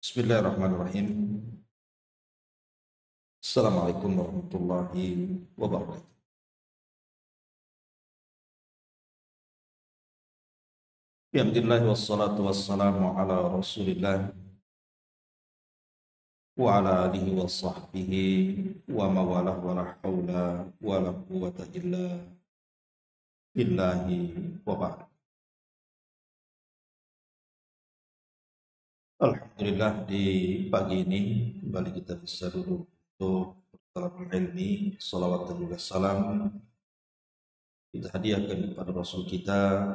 Bismillahirrahmanirrahim. Assalamualaikum warahmatullahi wabarakatuh. Alhamdulillah wassalatu wassalamu ala Rasulillah wa ala alihi wa sahbihi wa mawalah wa la hawla wa la quwwata illa billahi wa ba'd. Alhamdulillah di pagi ini kembali kita bisa duduk untuk bertalabul ilmi, salawat dan juga salam kita hadiahkan kepada Rasul kita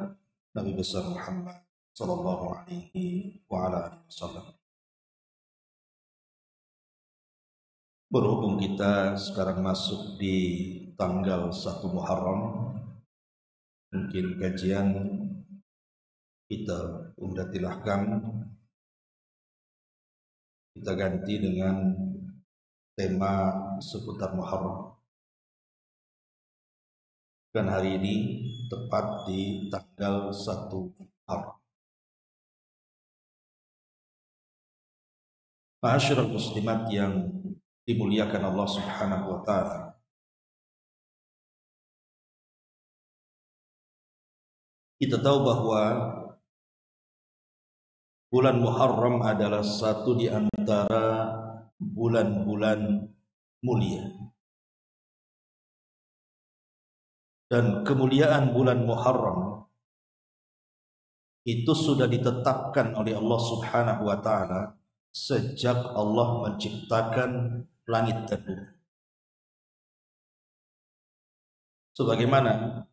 Nabi besar Muhammad sallallahu alaihi wa ala alihi wasallam. Berhubung kita sekarang masuk di tanggal 1 Muharram, mungkin kajian kita tilahkan kita ganti dengan tema seputar Muharram. Dan hari ini tepat di tanggal 1 Muharram. Ma'asyiral muslimat yang dimuliakan Allah Subhanahu wa taala. Kita tahu bahwa bulan Muharram adalah satu di antara bulan-bulan mulia. Dan kemuliaan bulan Muharram itu sudah ditetapkan oleh Allah Subhanahu wa taala sejak Allah menciptakan langit dan bumi. Sebagaimana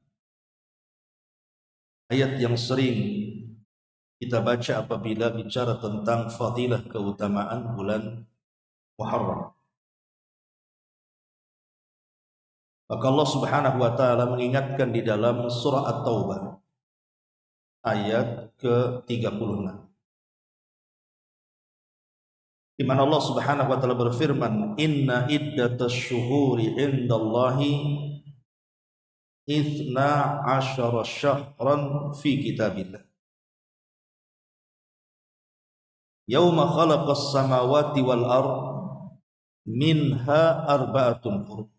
ayat yang sering kita baca apabila bicara tentang fadilah keutamaan bulan Muharram. Maka Allah Subhanahu wa taala mengingatkan di dalam surah At-Taubah ayat ke-36. Di mana Allah Subhanahu wa taala berfirman, "Inna iddatasy syuhuri 'indallahi 12 syahran fi kitabillah. Yauma khalaqas samawati wal ard minha arba'atun hurum.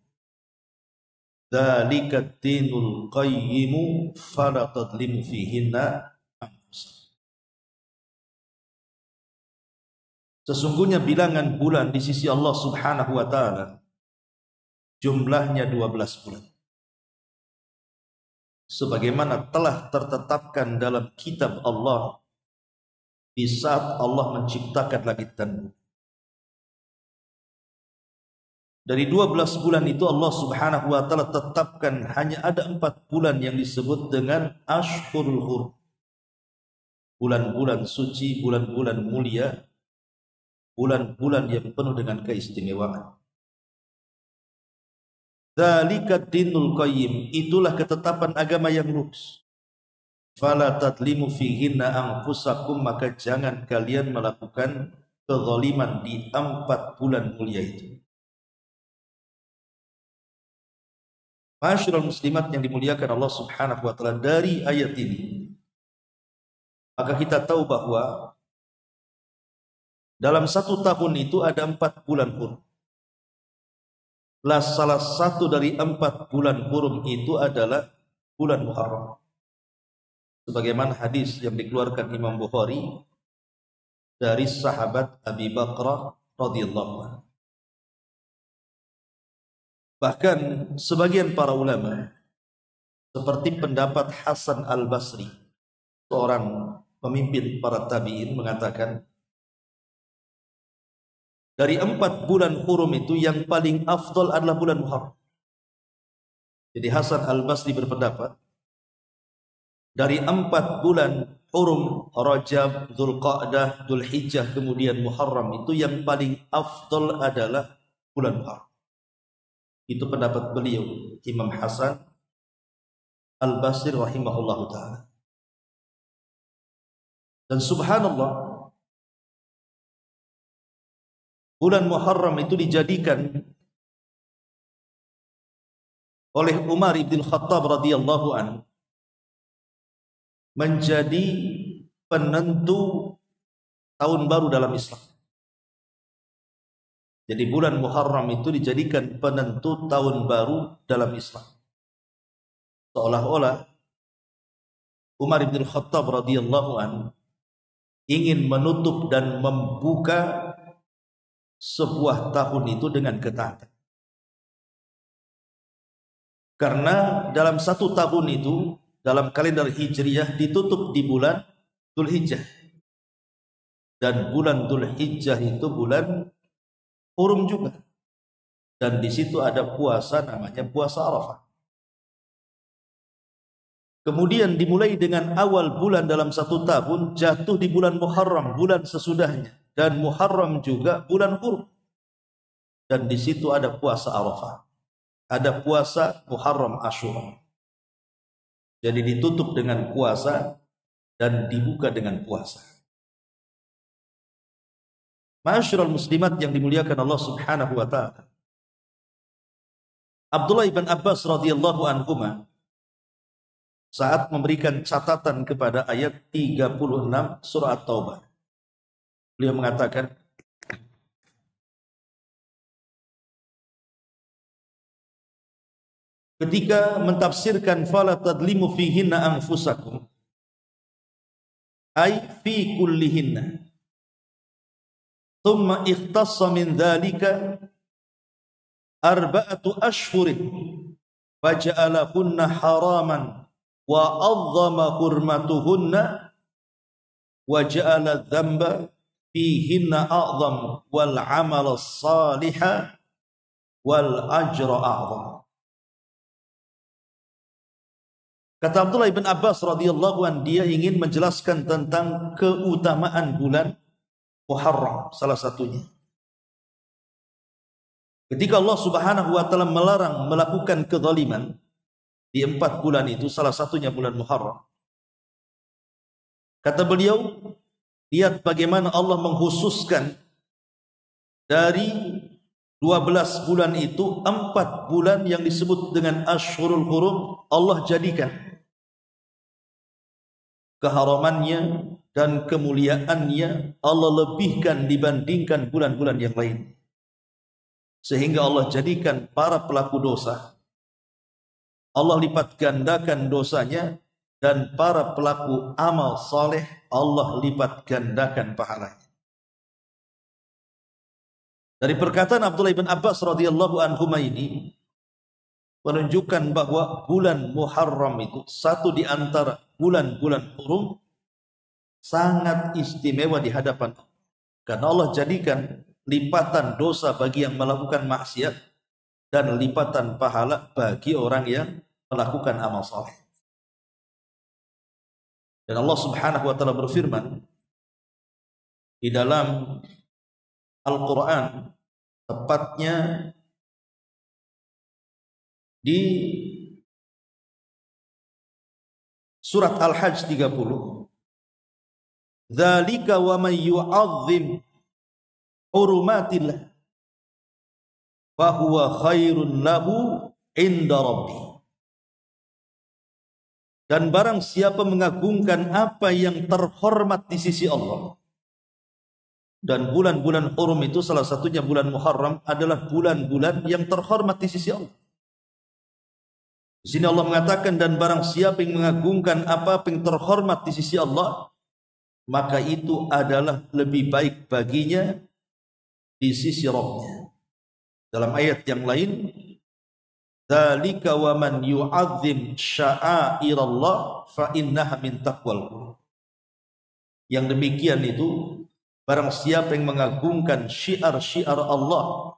Dzalika ad-dinul qayyim fala tadlimu fihinna anfusakum." Sesungguhnya bilangan bulan di sisi Allah Subhanahu wa taala jumlahnya 12 bulan. Sebagaimana telah tertetapkan dalam kitab Allah di saat Allah menciptakan langit dan bumi. Dari 12 bulan itu Allah Subhanahu wa taala tetapkan hanya ada 4 bulan yang disebut dengan Ashhurul Hurum. Bulan-bulan suci, bulan-bulan mulia, bulan-bulan yang penuh dengan keistimewaan. Dzalika dinul qayyim, itulah ketetapan agama yang lurus. Fala tadlimu fihinna anfusakum, maka jangan kalian melakukan kezaliman di 4 bulan mulia itu. Ma'asyiral muslimat yang dimuliakan Allah Subhanahu wa taala, dari ayat ini maka kita tahu bahwa dalam 1 tahun itu ada 4 bulan hurum. Salah satu dari 4 bulan hurum itu adalah bulan Muharram. Sebagaimana hadis yang dikeluarkan Imam Bukhari dari sahabat Abi Bakrah radhiyallahu anhu. Bahkan sebagian para ulama seperti pendapat Hasan Al-Basri, seorang pemimpin para tabi'in, mengatakan dari 4 bulan hurum itu yang paling afdol adalah bulan Muharram. Jadi Hasan Al-Basri berpendapat dari 4 bulan hurum, Rajab, Dzulqa'dah, Dzulhijjah, kemudian Muharram, itu yang paling afdol adalah bulan Muharram. Itu pendapat beliau, Imam Hasan Al-Basri rahimahullahu ta'ala. Dan subhanallah, bulan Muharram itu dijadikan oleh Umar ibn Khattab radhiyallahu anhu menjadi penentu tahun baru dalam Islam. Jadi bulan Muharram itu dijadikan penentu tahun baru dalam Islam. Seolah-olah Umar bin Khattab radhiyallahu anhu ingin menutup dan membuka sebuah tahun itu dengan ketaatan. Karena dalam satu tahun itu, dalam kalender Hijriyah ditutup di bulan Dzulhijjah. Dan bulan Dzulhijjah itu bulan hurum juga. Dan di situ ada puasa namanya puasa Arafah. Kemudian dimulai dengan awal bulan dalam satu tahun jatuh di bulan Muharram, bulan sesudahnya. Dan Muharram juga bulan hurum. Dan di situ ada puasa Arafah. Ada puasa Muharram Asyura. Jadi ditutup dengan puasa dan dibuka dengan puasa. Ma'asyiral muslimat yang dimuliakan Allah Subhanahu wa taala. Abdullah ibn Abbas radhiyallahu anhuma saat memberikan catatan kepada ayat 36 surah At-Taubah. Beliau mengatakan, ketika mentafsirkan fala tadlimu fihinna anfusakum ay fi kullihinna thumma ikhtassa min dhalika arba'atu ashhurin faja'alahunna haraman wa azzama hurmatuhunna wa ja'ala dzamba fihinna a'zam wal 'amal as-salihah wal ajra a'zam. Kata Abdullah ibn Abbas radhiyallahu anhu, dia ingin menjelaskan tentang keutamaan bulan Muharram, salah satunya. Ketika Allah Subhanahu wa taala melarang melakukan kezaliman di 4 bulan itu, salah satunya bulan Muharram. Kata beliau, lihat bagaimana Allah mengkhususkan dari 12 bulan itu 4 bulan yang disebut dengan Ashhurul Hurum Allah jadikan keharamannya dan kemuliaannya Allah lebihkan dibandingkan bulan-bulan yang lain. Sehingga Allah jadikan para pelaku dosa, Allah lipat gandakan dosanya, dan para pelaku amal saleh Allah lipat gandakan pahalanya. Dari perkataan Abdullah bin Abbas radhiyallahu anhu ini menunjukkan bahwa bulan Muharram itu satu di antara bulan-bulan hurum sangat istimewa di hadapan Allah. Karena Allah jadikan lipatan dosa bagi yang melakukan maksiat dan lipatan pahala bagi orang yang melakukan amal saleh. Dan Allah Subhanahu wa taala berfirman di dalam Al-Quran, tepatnya di surat Al-Hajj 30. Dzalika wa may yu'azzim hurumatillah fa huwa khairun lahu inda rabbih. Dan barang siapa mengagungkan apa yang terhormat di sisi Allah. Dan bulan-bulan hurum itu salah satunya bulan Muharram adalah bulan-bulan yang terhormat di sisi Allah. Di sini Allah mengatakan, dan barang siapa yang mengagungkan apa yang terhormat di sisi Allah, maka itu adalah lebih baik baginya di sisi Rabbnya. Dalam ayat yang lain, dzalika wa man yu'azzim sya'airallah fa innaha min taqwal qulub. Yang demikian itu, barang siapa yang mengagungkan syiar-syiar Allah,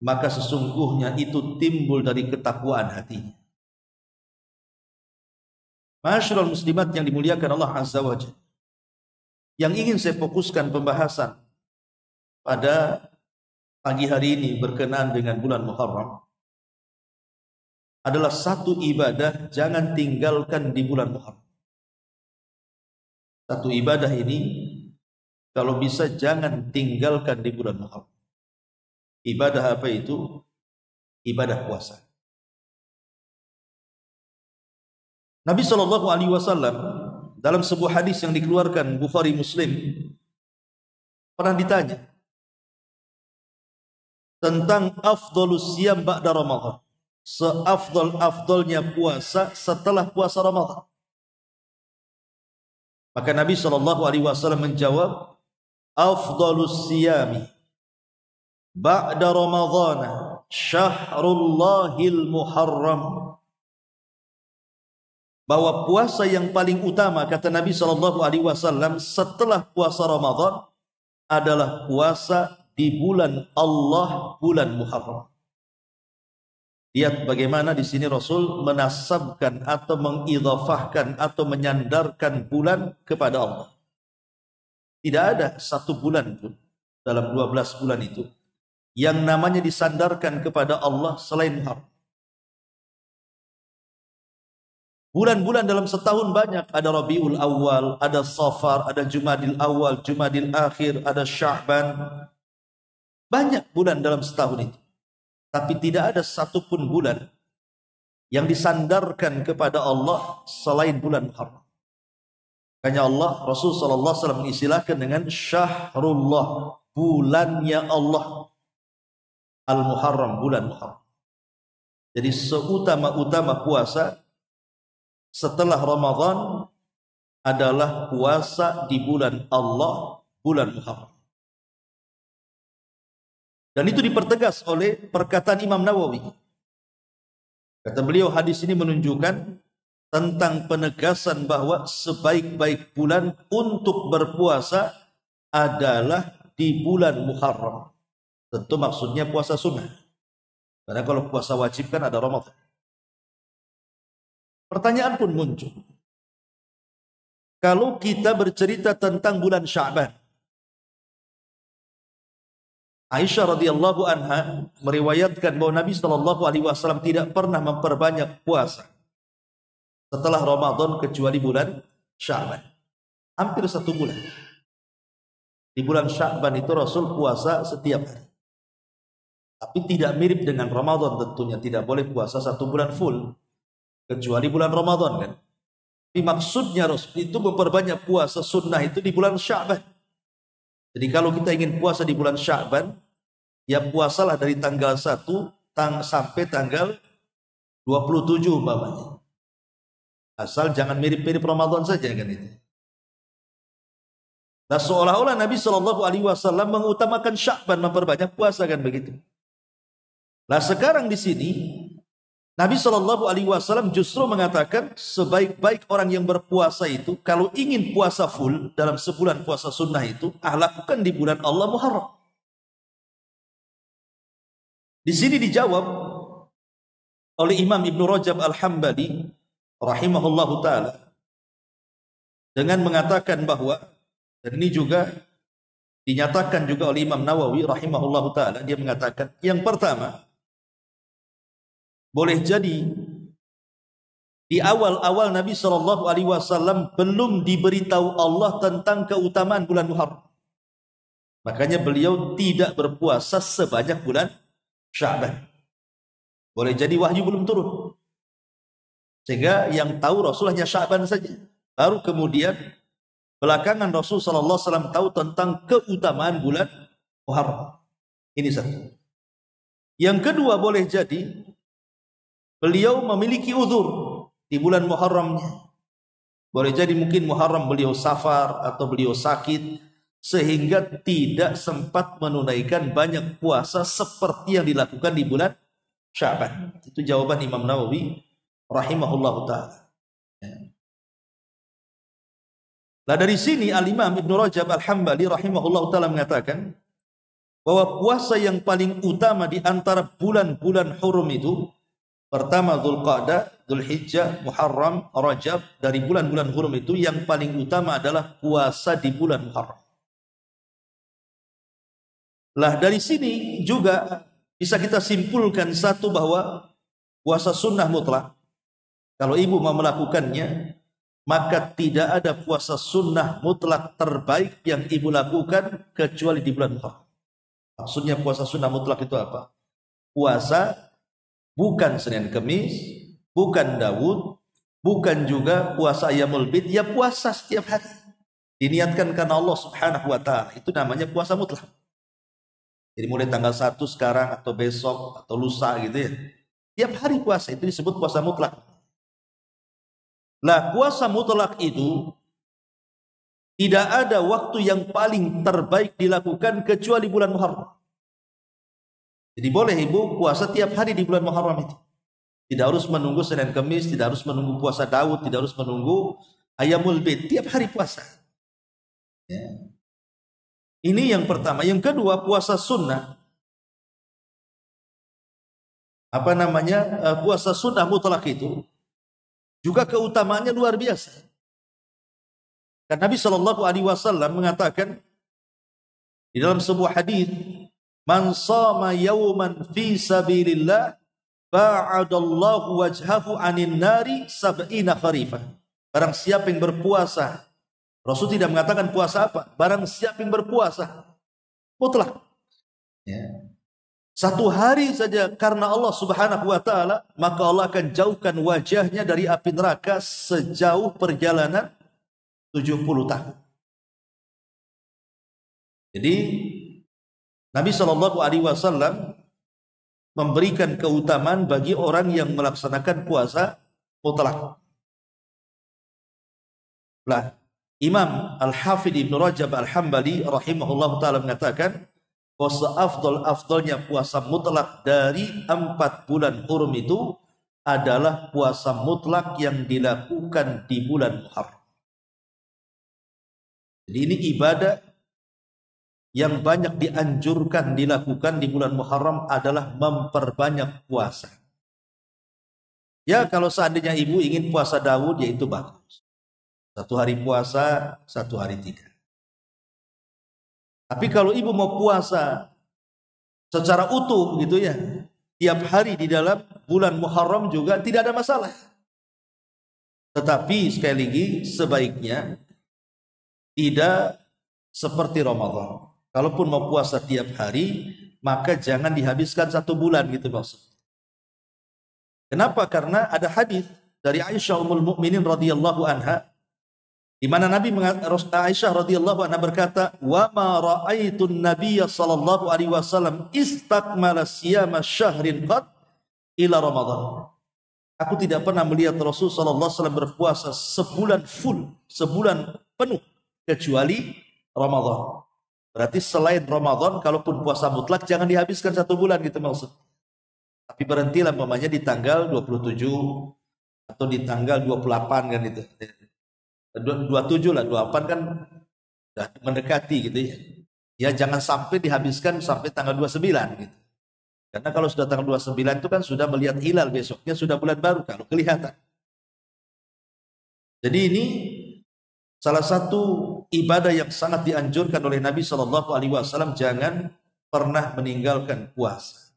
maka sesungguhnya itu timbul dari ketakwaan hatinya. Ma'asyiral muslimat yang dimuliakan Allah Azza wa Jalla, yang ingin saya fokuskan pembahasan pada pagi hari ini berkenaan dengan bulan Muharram adalah satu ibadah jangan tinggalkan di bulan Muharram. Satu ibadah ini kalau bisa jangan tinggalkan di bulan Muharram. Ibadah apa itu? Ibadah puasa. Nabi SAW dalam sebuah hadis yang dikeluarkan Bukhari Muslim pernah ditanya, tentang afdhalus siyam ba'da Ramadan. Seafdol-afdolnya puasa setelah puasa Ramadan. Maka Nabi SAW menjawab, afdhalus siyami ba'da Ramadan syahrullahil muharram. Bahwa puasa yang paling utama, kata Nabi SAW, setelah puasa Ramadan adalah puasa di bulan Allah, bulan Muharram. Lihat bagaimana di sini Rasul menasabkan atau mengidhafahkan atau menyandarkan bulan kepada Allah. Tidak ada satu bulan pun dalam 12 bulan itu yang namanya disandarkan kepada Allah selain Muharram. Bulan-bulan dalam setahun banyak, ada Rabiul Awal, ada Safar, ada Jumadil Awal, Jumadil Akhir, ada Sya'ban. Banyak bulan dalam setahun itu. Tapi tidak ada satupun bulan yang disandarkan kepada Allah selain bulan Muharram. Makanya Allah, Rasul SAW mengistilahkan dengan Syahrullah, bulannya Allah. Al-Muharram, bulan Muharram. Jadi seutama-utama puasa setelah Ramadan adalah puasa di bulan Allah, bulan Muharram. Dan itu dipertegas oleh perkataan Imam Nawawi. Kata beliau, hadis ini menunjukkan tentang penegasan bahwa sebaik-baik bulan untuk berpuasa adalah di bulan Muharram. Tentu maksudnya puasa sunnah. Karena kalau puasa wajib kan ada Ramadan. Pertanyaan pun muncul. Kalau kita bercerita tentang bulan Sya'ban, Aisyah radhiyallahu anha meriwayatkan bahwa Nabi SAW tidak pernah memperbanyak puasa setelah Ramadan kecuali bulan Sya'ban. Hampir 1 bulan. Di bulan Sya'ban itu Rasul puasa setiap hari. Tapi tidak mirip dengan Ramadan tentunya. Tidak boleh puasa 1 bulan full. Kecuali bulan Ramadan kan. Tapi maksudnya Rasul itu memperbanyak puasa sunnah itu di bulan Sya'ban. Jadi kalau kita ingin puasa di bulan Sya'ban, ya puasalah dari tanggal 1 sampai tanggal 27 umpamanya. Asal jangan mirip-mirip Ramadan saja kan itu. Nah seolah-olah Nabi SAW mengutamakan Sya'ban, memperbanyak puasa kan begitu. Nah sekarang di sini Nabi SAW justru mengatakan sebaik-baik orang yang berpuasa itu, kalau ingin puasa full dalam sebulan puasa sunnah itu, lakukan di bulan Allah Muharram. Di sini dijawab oleh Imam Ibn Rajab Al-Hambali rahimahullahu ta'ala dengan mengatakan bahwa, dan ini juga dinyatakan juga oleh Imam Nawawi rahimahullahu ta'ala, dia mengatakan yang pertama, boleh jadi di awal-awal Nabi SAW belum diberitahu Allah tentang keutamaan bulan Muharram. Makanya beliau tidak berpuasa sebanyak bulan Sya'ban. Boleh jadi wahyu belum turun. Sehingga yang tahu Rasul hanya Sya'ban saja. Baru kemudian belakangan Rasul SAW tahu tentang keutamaan bulan Muharram. Ini satu. Yang kedua, boleh jadi beliau memiliki uzur di bulan Muharramnya. Boleh jadi mungkin Muharram beliau safar atau beliau sakit sehingga tidak sempat menunaikan banyak puasa seperti yang dilakukan di bulan Sya'ban. Itu jawaban Imam Nawawi rahimahullah ta'ala. Nah dari sini Al-Imam Ibn Rajab Al-Hambali rahimahullah ta'ala mengatakan bahwa puasa yang paling utama di antara bulan-bulan hurum itu, pertama Dzulqa'dah, Dzulhijjah, Muharram, Rajab, dari bulan-bulan hurum itu yang paling utama adalah puasa di bulan Muharram. Lah dari sini juga bisa kita simpulkan satu, bahwa puasa sunnah mutlak, kalau ibu mau melakukannya, maka tidak ada puasa sunnah mutlak terbaik yang ibu lakukan kecuali di bulan Muharram. Maksudnya puasa sunnah mutlak itu apa? Puasa bukan Senin Kemis, bukan Daud, bukan juga puasa Ayyamul Bid, ya puasa setiap hari. Diniatkan karena Allah Subhanahu wa ta'ala. Itu namanya puasa mutlak. Jadi mulai tanggal 1 sekarang atau besok atau lusa gitu ya. Tiap hari puasa itu disebut puasa mutlak. Lah puasa mutlak itu tidak ada waktu yang paling terbaik dilakukan kecuali bulan Muharram. Jadi boleh ibu puasa tiap hari di bulan Muharram itu. Tidak harus menunggu Senin Kamis, tidak harus menunggu puasa Daud, tidak harus menunggu Ayamul Bid. Tiap hari puasa. Ya. Ini yang pertama. Yang kedua, puasa sunnah. Puasa sunnah mutlak itu juga keutamaannya luar biasa. Karena Nabi Shallallahu Alaihi Wasallam mengatakan di dalam sebuah hadis, "Man shama yawman fi sabilillah, ba'adallahu wajhahu anin nari sab'ina kharifah." Barang siapa yang berpuasa, Rasul tidak mengatakan puasa apa. Barang siapa yang berpuasa mutlak, ya, 1 hari saja karena Allah Subhanahu wa taala, maka Allah akan jauhkan wajahnya dari api neraka sejauh perjalanan 70 tahun. Jadi Nabi Shallallahu Alaihi Wasallam memberikan keutamaan bagi orang yang melaksanakan puasa mutlak. Lah, Imam Al-Hafidh Ibnu Rajab Al-Hambali rahimahullah ta'ala mengatakan puasa afdolnya puasa mutlak dari 4 bulan hurum itu adalah puasa mutlak yang dilakukan di bulan Muharram. Jadi ini ibadah yang banyak dianjurkan dilakukan di bulan Muharram adalah memperbanyak puasa. Ya, kalau seandainya ibu ingin puasa Daud, ya itu bagus. 1 hari puasa, 1 hari tidak. Tapi kalau ibu mau puasa secara utuh gitu ya, tiap hari di dalam bulan Muharram juga tidak ada masalah. Tetapi sekali lagi sebaiknya tidak seperti Ramadan. Kalaupun mau puasa tiap hari, maka jangan dihabiskan 1 bulan gitu maksud. Kenapa? Karena ada hadis dari Aisyah Ummul Mukminin radhiyallahu anha, di mana Aisyah radhiyallahu anha berkata, "Wa ma ra'aitun nabiyya sallallahu alaihi wasallam istakmala siyama syahrin qad ila Ramadan." Aku tidak pernah melihat Rasul sallallahu alaihi wasallam berpuasa sebulan full, sebulan penuh kecuali Ramadan. Berarti selain Ramadan, kalaupun puasa mutlak jangan dihabiskan 1 bulan gitu maksud. Tapi berhentilah umpamanya di tanggal 27 atau di tanggal 28 kan itu. 27 lah, 28 kan sudah mendekati gitu ya. Ya jangan sampai dihabiskan sampai tanggal 29 gitu. Karena kalau sudah tanggal 29 itu kan sudah melihat hilal, besoknya sudah bulan baru kalau kelihatan. Jadi ini salah satu ibadah yang sangat dianjurkan oleh Nabi Shallallahu Alaihi Wasallam, jangan pernah meninggalkan puasa.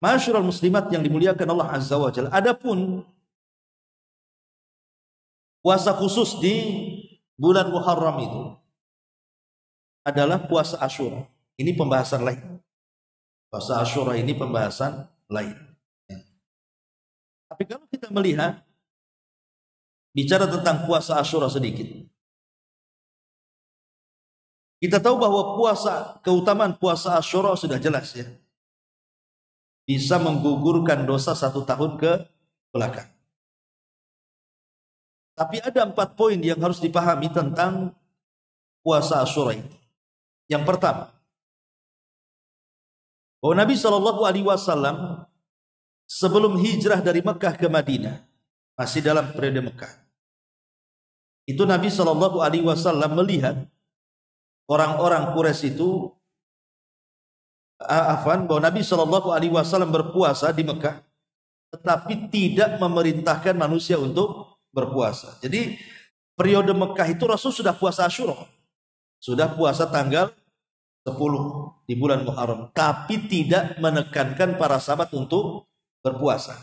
Masyarul muslimat yang dimuliakan Allah Azza wa Jalla. Adapun puasa khusus di bulan Muharram itu adalah puasa Asyura. Ini pembahasan lain. Puasa Asyura ini pembahasan lain. Ya. Tapi kalau kita melihat, bicara tentang puasa Asyura sedikit, kita tahu bahwa keutamaan puasa Asyura sudah jelas ya. Bisa menggugurkan dosa 1 tahun ke belakang. Tapi ada 4 poin yang harus dipahami tentang puasa Asyura ini. Yang pertama, bahwa Nabi Shallallahu Alaihi Wasallam sebelum hijrah dari Mekah ke Madinah, masih dalam periode Mekah, itu Nabi Shallallahu Alaihi Wasallam melihat orang-orang Quraisy itu, bahwa Nabi Shallallahu Alaihi Wasallam berpuasa di Mekah, tetapi tidak memerintahkan manusia untuk berpuasa. Jadi periode Mekah itu Rasul sudah puasa Asyura, sudah puasa tanggal 10 di bulan Muharram, tapi tidak menekankan para sahabat untuk berpuasa.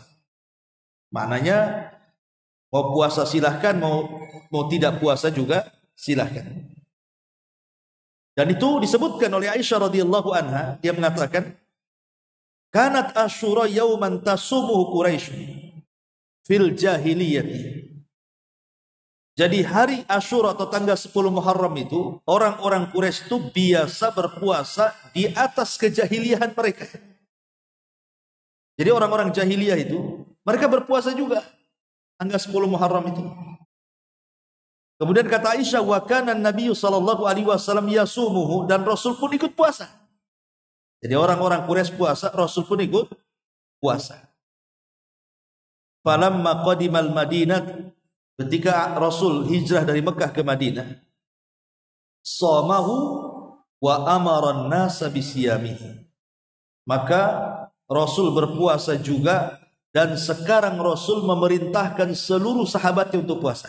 Maknanya mau puasa silahkan, mau tidak puasa juga silahkan. Dan itu disebutkan oleh Aisyah radhiyallahu anha, dia mengatakan, "Kanat Asyura yauman tasumuhu Quraisy fil jahiliyati." Jadi hari Asyura atau tanggal 10 Muharram itu, orang-orang Quraisy itu biasa berpuasa di atas kejahiliahan mereka. Jadi orang-orang jahiliyah itu, mereka berpuasa juga tanggal 10 Muharram itu. Kemudian kata Aisyah, wa kana Nabi sallallahu alaihi wasallam yasumuhu, dan Rasul pun ikut puasa. Jadi orang-orang Quraisy puasa, Rasul pun ikut puasa. Falamma qadimal Madinah, ketika Rasul hijrah dari Mekah ke Madinah, shamahu wa amara an-nasa bisiyamihi. Maka Rasul berpuasa juga, dan sekarang Rasul memerintahkan seluruh sahabatnya untuk puasa.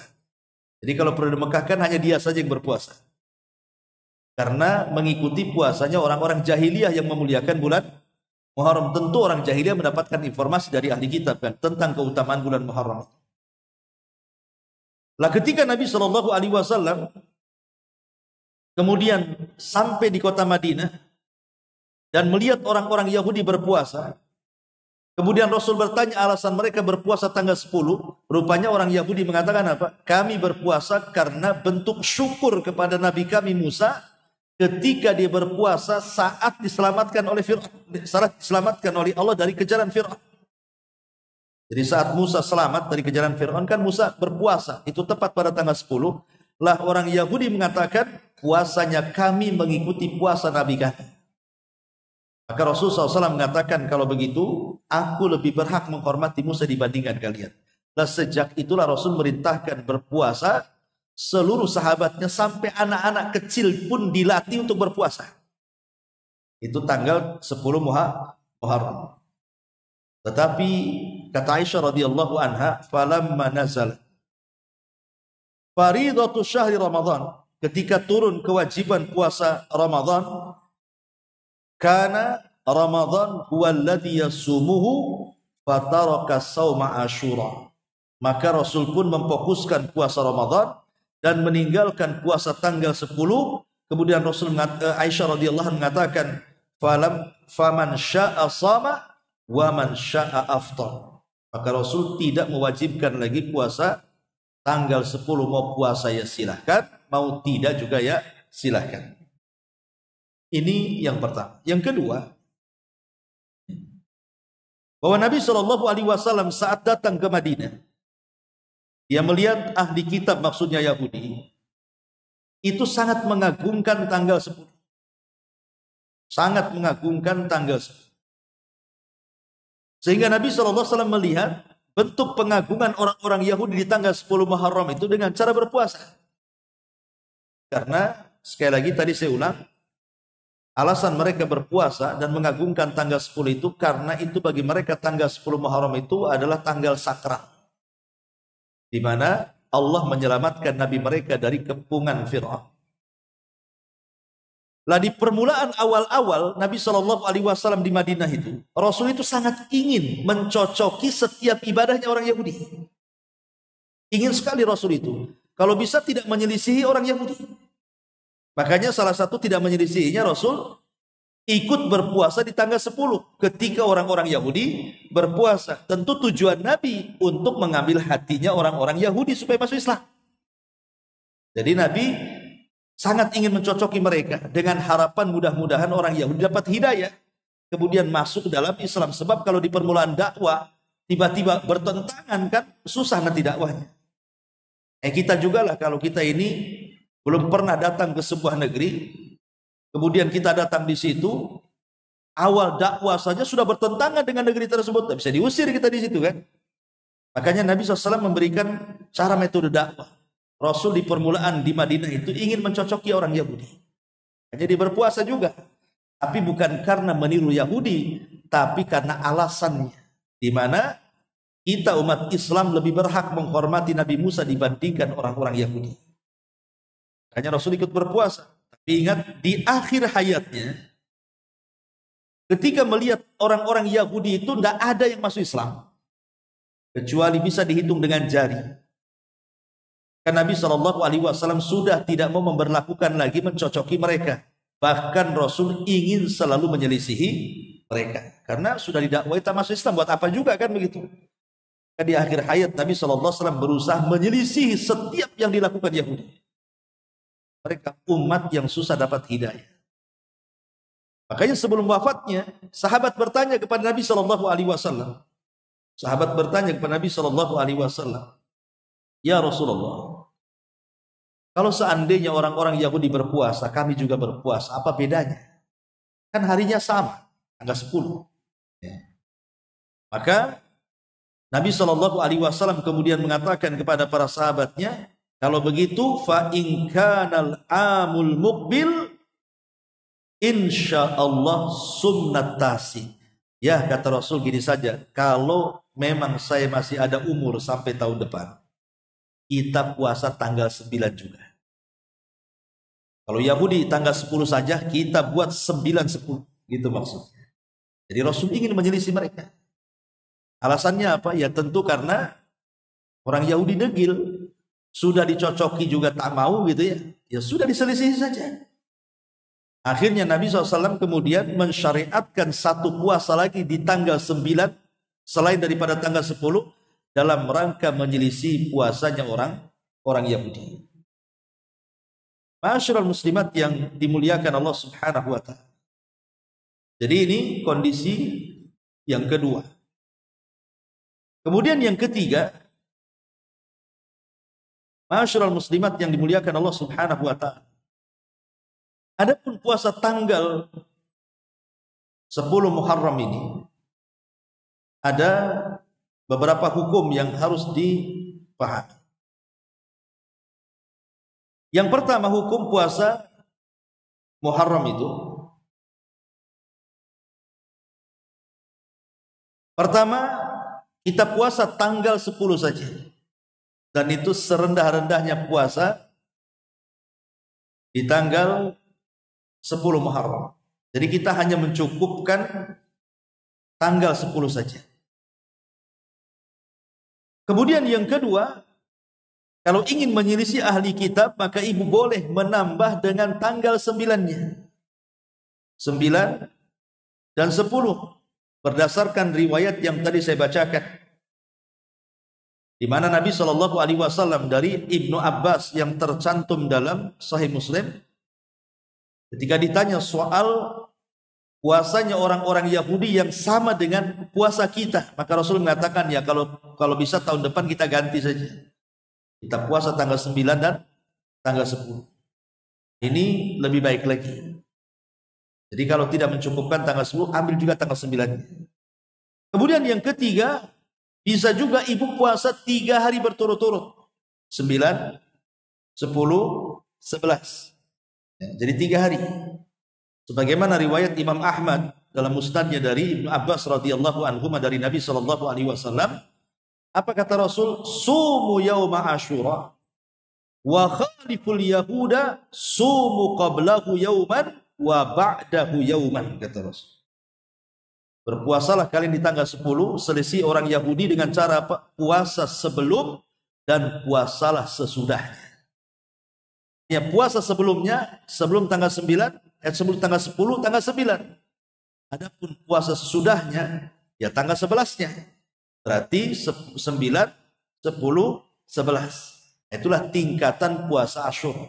Jadi kalau pernah di Mekah kan hanya dia saja yang berpuasa. Karena mengikuti puasanya orang-orang jahiliyah yang memuliakan bulan Muharram. Tentu orang jahiliyah mendapatkan informasi dari ahli kitab kan tentang keutamaan bulan Muharram. Lah ketika Nabi Shallallahu Alaihi Wasallam kemudian sampai di kota Madinah dan melihat orang-orang Yahudi berpuasa, kemudian Rasul bertanya alasan mereka berpuasa tanggal 10. Rupanya orang Yahudi mengatakan apa? Kami berpuasa karena bentuk syukur kepada Nabi kami Musa ketika dia berpuasa saat diselamatkan oleh Fir'aun, saat diselamatkan oleh Allah dari kejaran Fir'aun. Jadi saat Musa selamat dari kejaran Fir'aun kan Musa berpuasa. Itu tepat pada tanggal 10. Lah orang Yahudi mengatakan puasanya kami mengikuti puasa Nabi kami. Maka Rasulullah SAW mengatakan kalau begitu aku lebih berhak menghormati Musa dibandingkan kalian. Lah sejak itulah Rasul merintahkan berpuasa, seluruh sahabatnya sampai anak-anak kecil pun dilatih untuk berpuasa. Itu tanggal 10 Muharram. Tetapi kata Aisyah radhiyallahu anha, falamma nazal faridatu syahri Ramadan, ketika turun kewajiban puasa Ramadan, kana Ramadan huwa alladhi yasumuhu fataraka sauma Asyura. Maka Rasul pun memfokuskan puasa Ramadan dan meninggalkan puasa tanggal 10. Kemudian Rasul Aisyah radhiyallahu anha mengatakan, faman syaa shama wa man syaa aftar. Maka Rasul tidak mewajibkan lagi puasa tanggal 10. Mau puasa ya silahkan, mau tidak juga ya silahkan. Ini yang pertama. Yang kedua, bahwa Nabi SAW saat datang ke Madinah, dia melihat ahli kitab, maksudnya Yahudi, itu sangat mengagungkan tanggal 10. Sangat mengagungkan tanggal 10. Sehingga Nabi SAW melihat bentuk pengagungan orang-orang Yahudi di tanggal 10 Muharram itu dengan cara berpuasa. Karena sekali lagi tadi saya ulang, alasan mereka berpuasa dan mengagungkan tanggal 10 itu karena itu bagi mereka tanggal 10 Muharram itu adalah tanggal sakral, di mana Allah menyelamatkan Nabi mereka dari kepungan Fir'aun. Lah di permulaan awal-awal Nabi SAW di Madinah itu, Rasul itu sangat ingin mencocoki setiap ibadahnya orang Yahudi. Ingin sekali Rasul itu, kalau bisa tidak menyelisihi orang Yahudi. Makanya salah satu tidak menyelisihinya Rasul ikut berpuasa di tanggal 10 ketika orang-orang Yahudi berpuasa. Tentu tujuan Nabi untuk mengambil hatinya orang-orang Yahudi supaya masuk Islam. Jadi Nabi sangat ingin mencocoki mereka dengan harapan mudah-mudahan orang Yahudi dapat hidayah kemudian masuk dalam Islam. Sebab kalau di permulaan dakwah tiba-tiba bertentangan kan susah nanti dakwahnya. Kita juga lah kalau kita ini belum pernah datang ke sebuah negeri, kemudian kita datang di situ, awal dakwah saja sudah bertentangan dengan negeri tersebut, tidak bisa diusir kita di situ kan. Makanya Nabi SAW memberikan cara metode dakwah. Rasul di permulaan di Madinah itu ingin mencocoki orang Yahudi. Jadi berpuasa juga. Tapi bukan karena meniru Yahudi, tapi karena alasannya. Di mana kita umat Islam lebih berhak menghormati Nabi Musa dibandingkan orang-orang Yahudi. Hanya Rasul ikut berpuasa. Tapi ingat, di akhir hayatnya, ketika melihat orang-orang Yahudi itu tidak ada yang masuk Islam. Kecuali bisa dihitung dengan jari. Karena Nabi SAW sudah tidak mau memberlakukan lagi mencocoki mereka. Bahkan Rasul ingin selalu menyelisihi mereka. Karena sudah didakwai tak masuk Islam, buat apa juga kan begitu. Di akhir hayat Nabi SAW berusaha menyelisih setiap yang dilakukan Yahudi. Mereka umat yang susah dapat hidayah. Makanya sebelum wafatnya, sahabat bertanya kepada Nabi SAW. Sahabat bertanya kepada Nabi SAW, ya Rasulullah, kalau seandainya orang-orang Yahudi berpuasa, kami juga berpuasa, apa bedanya? Kan harinya sama, tanggal 10. Ya. Maka Nabi SAW kemudian mengatakan kepada para sahabatnya, kalau begitu, fa in kanal amul muqbil, insyaallah sunnatasi. Ya, kata Rasul gini saja, kalau memang saya masih ada umur sampai tahun depan, kita puasa tanggal 9 juga. Kalau Yahudi tanggal 10 saja, kita buat 9-10. Gitu maksudnya. Jadi Rasul ingin menyelisih mereka. Alasannya apa? Ya tentu karena orang Yahudi degil. Sudah dicocoki juga tak mau gitu ya. Ya sudah diselisih saja. Akhirnya Nabi SAW kemudian mensyariatkan satu puasa lagi di tanggal 9. Selain daripada tanggal 10. Dalam rangka menyelisih puasanya orang Yahudi. Ma'asyiral muslimat yang dimuliakan Allah Subhanahu wa ta'ala. Jadi ini kondisi yang kedua. Kemudian yang ketiga, ma'asyiral muslimat yang dimuliakan Allah Subhanahu wa ta'ala. Adapun puasa tanggal 10 Muharram ini ada beberapa hukum yang harus dipahami. Yang pertama, hukum puasa Muharram itu, pertama, kita puasa tanggal 10 saja. Dan itu serendah-rendahnya puasa di tanggal 10 Muharram. Jadi kita hanya mencukupkan tanggal 10 saja. Kemudian yang kedua, kalau ingin menyelisih ahli kitab, maka ibu boleh menambah dengan tanggal 9-nya. 9 dan 10. Berdasarkan riwayat yang tadi saya bacakan, di mana Nabi SAW dari Ibnu Abbas yang tercantum dalam Sahih Muslim, ketika ditanya soal puasanya orang-orang Yahudi yang sama dengan puasa kita, maka Rasul mengatakan, ya kalau bisa tahun depan kita ganti saja, kita puasa tanggal 9 dan tanggal 10. Ini lebih baik lagi. Jadi kalau tidak mencukupkan tanggal 10, ambil juga tanggal 9. Kemudian yang ketiga, bisa juga ibu puasa 3 hari berturut-turut. 9, 10, 11. Ya, jadi 3 hari. Sebagaimana riwayat Imam Ahmad dalam musnadnya dari Ibnu Abbas radhiyallahu anhu dari Nabi SAW. Apa kata Rasul? Sumu yauma Asyura wa khaliful yahuda sumu qablahu yauman wa ba'dahu yauman, kata Rasul. Berpuasalah kalian di tanggal 10, selisih orang Yahudi dengan cara puasa sebelum dan puasalah sesudahnya. Ya, puasa sebelumnya sebelum tanggal 9, sebelum tanggal 10, tanggal 9. Adapun puasa sesudahnya ya tanggal 11-nya. Berarti 9, 10, 11. Itulah tingkatan puasa Asyura.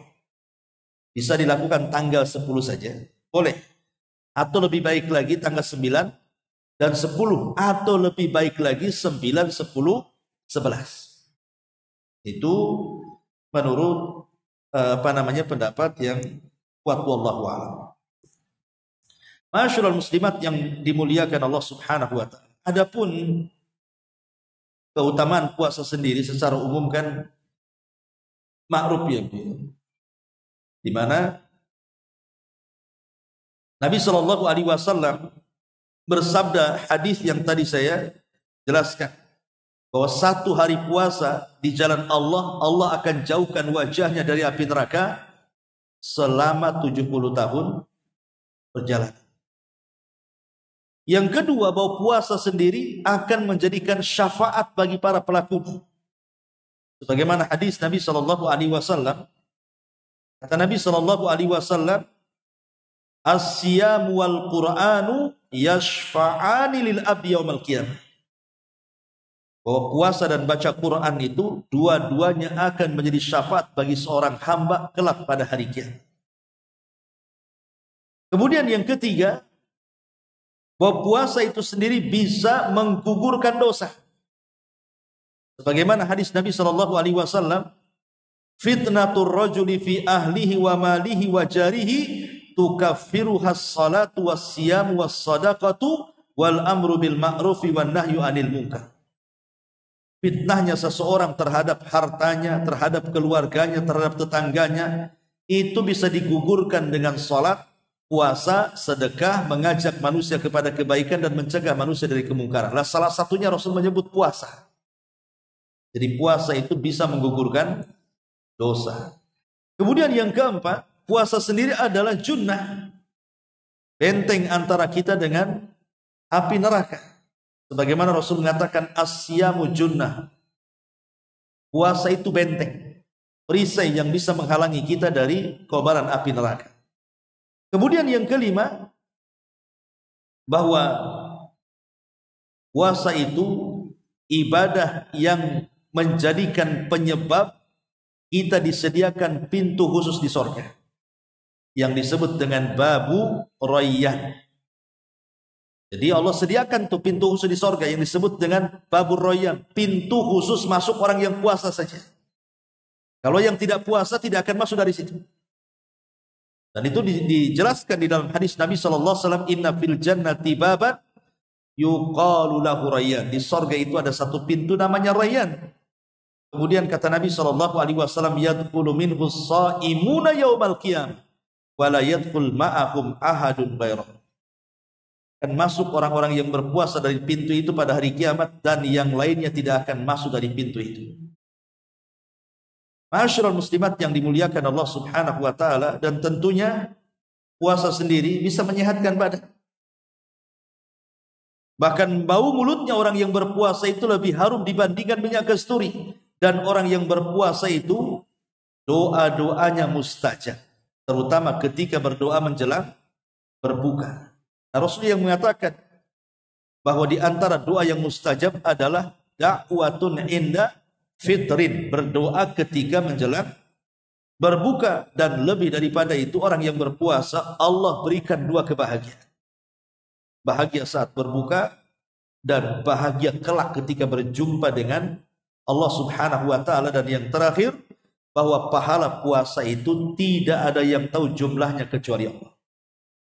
Bisa dilakukan tanggal 10 saja, boleh. Atau lebih baik lagi tanggal 9 dan 10. Atau lebih baik lagi 9, 10, 11. Itu menurut pendapat yang kuat, wallahu a'lam. Masyaallah muslimat yang dimuliakan Allah Subhanahu wa ta'ala. Adapun keutamaan puasa sendiri secara umum kan ma'ruf ya, di mana Nabi SAW bersabda, hadis yang tadi saya jelaskan, bahwa satu hari puasa di jalan Allah, Allah akan jauhkan wajahnya dari api neraka selama 70 tahun perjalanan. Yang kedua, bahwa puasa sendiri akan menjadikan syafaat bagi para pelakunya. Sebagaimana hadis Nabi SAW, kata Nabi SAW, as-siyam wal Qur'anu yashfa'ani lil abdi yaumal qiyamah. bahwa puasa dan baca Quran itu dua-duanya akan menjadi syafaat bagi seorang hamba kelak pada hari kiamat. Kemudian yang ketiga, bahwa puasa itu sendiri bisa menggugurkan dosa. Sebagaimana hadis Nabi sallallahu alaihi wasallam, fitnatur rajuli fi ahlihi wa malihi wa jarihi tukaffiruhas salatu was-siyam was-sadaqatu wal amru bil ma'rufi wan nahyu 'anil munkar. Fitnahnya seseorang terhadap hartanya, terhadap keluarganya, terhadap tetangganya, itu bisa digugurkan dengan salat, puasa, sedekah, mengajak manusia kepada kebaikan dan mencegah manusia dari kemungkaran. Nah, salah satunya Rasul menyebut puasa. Jadi puasa itu bisa menggugurkan dosa. Kemudian yang keempat, puasa sendiri adalah junnah, benteng antara kita dengan api neraka. Sebagaimana Rasul mengatakan as-siyamu junnah. Puasa itu benteng, perisai yang bisa menghalangi kita dari kobaran api neraka. Kemudian yang kelima, bahwa puasa itu ibadah yang menjadikan penyebab kita disediakan pintu khusus di surga yang disebut dengan babu Rayyan. Jadi Allah sediakan tuh pintu khusus di surga yang disebut dengan babu Rayyan, pintu khusus masuk orang yang puasa saja. Kalau yang tidak puasa tidak akan masuk dari situ. Dan itu dijelaskan di dalam hadis Nabi sallallahu alaihi wasallam, inna fil jannati baban yuqalu lahu Rayyan. Di surga itu ada satu pintu namanya Rayyan. Kemudian kata Nabi sallallahu alaihi wasallam, yadkhulu minhu shaimuna yaumal qiyamah wa la yadkhul ma'ahum ahadun ghairah. Akan masuk orang-orang yang berpuasa dari pintu itu pada hari kiamat, dan yang lainnya tidak akan masuk dari pintu itu. Ma'asyiral muslimat yang dimuliakan Allah Subhanahu wa taala, dan tentunya puasa sendiri bisa menyehatkan badan. Bahkan bau mulutnya orang yang berpuasa itu lebih harum dibandingkan minyak kasturi. Dan orang yang berpuasa itu doa-doanya mustajab, terutama ketika berdoa menjelang berbuka. Nah, Rasul yang mengatakan bahwa di antara doa yang mustajab adalah da'watun inda fitrin, berdoa ketika menjelang berbuka. Dan lebih daripada itu, orang yang berpuasa Allah berikan dua kebahagiaan. Bahagia saat berbuka dan bahagia kelak ketika berjumpa dengan Allah Subhanahu wa taala. Dan yang terakhir, bahwa pahala puasa itu tidak ada yang tahu jumlahnya kecuali Allah.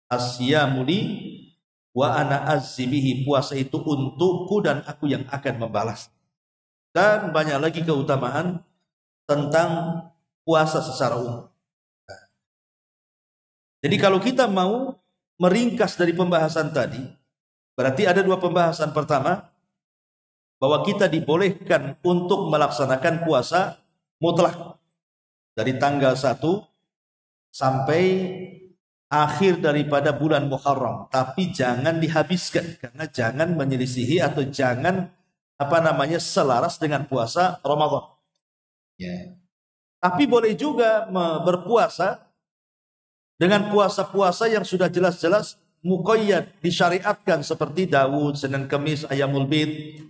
Asyamu li wa ana azzibihi, puasa itu untukku dan aku yang akan membalas. Dan banyak lagi keutamaan tentang puasa secara umum. Jadi kalau kita mau meringkas dari pembahasan tadi, berarti ada dua pembahasan. Pertama, bahwa kita dibolehkan untuk melaksanakan puasa mutlak dari tanggal 1 sampai akhir daripada bulan Muharram, tapi jangan dihabiskan, karena jangan menyelisihi atau jangan selaras dengan puasa Ramadan. Ya. Tapi boleh juga berpuasa dengan puasa-puasa yang sudah jelas-jelas muqayyad, disyariatkan, seperti Daud, Senin, Kamis, Ayyamul Bid.